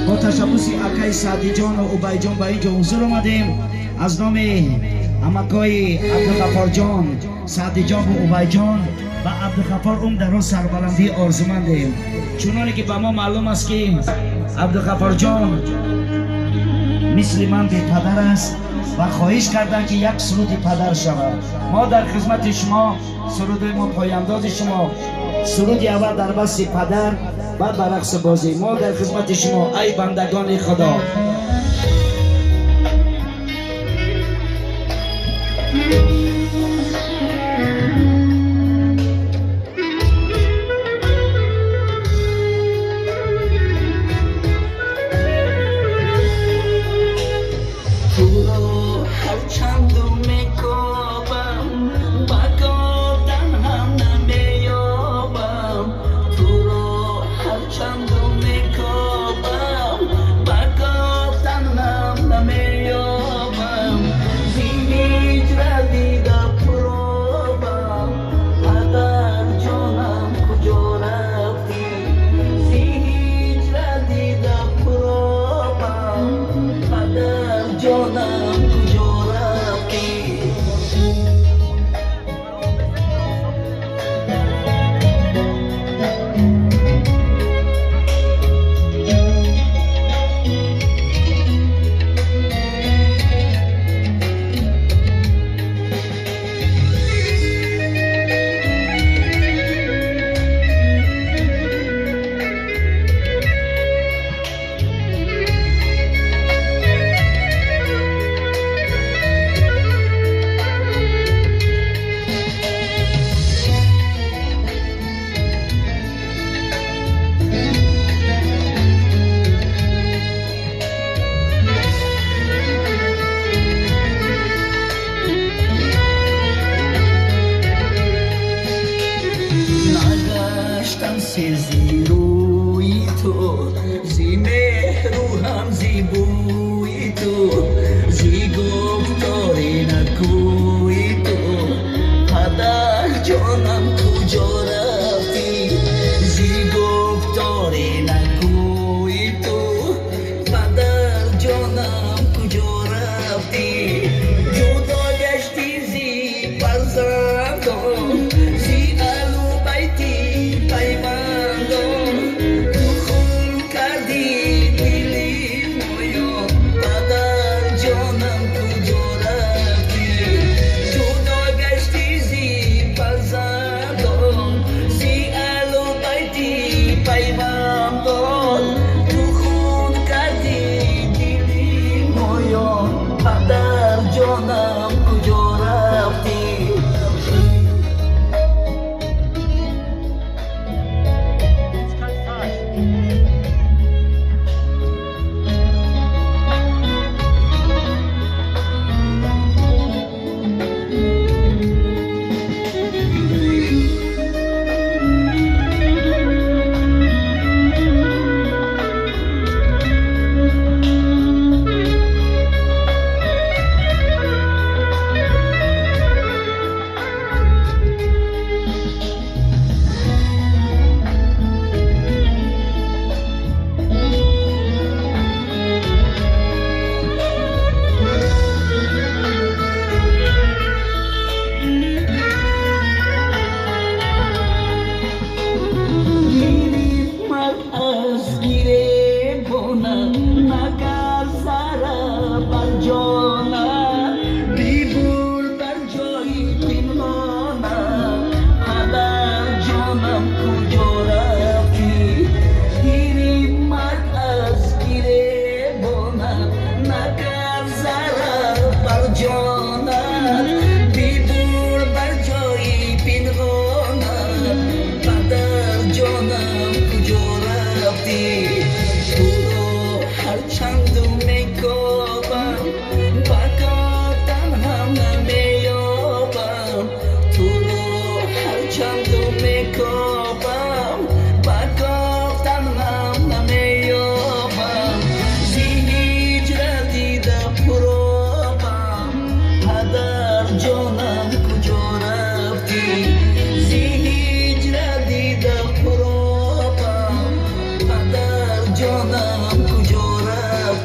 با تشبوس اکای سعدی جان و عبی جان به اینجا حضور آمدیم. از نام امکای عبدالغفار جان، سعدی جان و عبی جان و عبدالغفار در اون سربلندی آرزومندیم. چونانی که به ما معلوم است که عبدالغفار جان مثل من به پدر است و خواهش کردن که یک سرود پدر شود. ما در خدمت شما سرود ما پایانداز شما، سرود اول در بس پدر، بعد برعکس بازی. ما در خدمت شما ای بندگان خدا. زی روی تو، زی مهرو هم زی بوی تو، زی گفتاری نکوی تو، پدر جانم کجا رفتی؟ زی گفتاری نکوی تو، پدر جانم کجا رفتی؟ جدا گشتی زی فرزندان، زی الو بیتی پیوندان، تو خون کردی دلی مویان، پدر جانم کجا رفتی؟ جدا گشتی زی فرزندان، زی الو بیتی پیوندان، تو خون کردی دلی مویان، پدر جانم کجا رفتی؟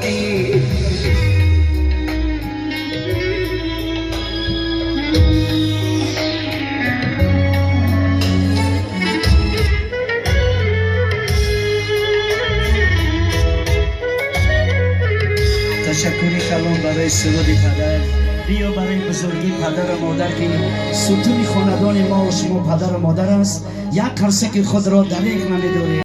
ای تشکری کلام برای سرود پدر. بیا برای بزرگی پدر و مادر که ستون خاندان ما و شما پدر و مادر است. یک قرصه که خود را دریغ نمی‌داریم.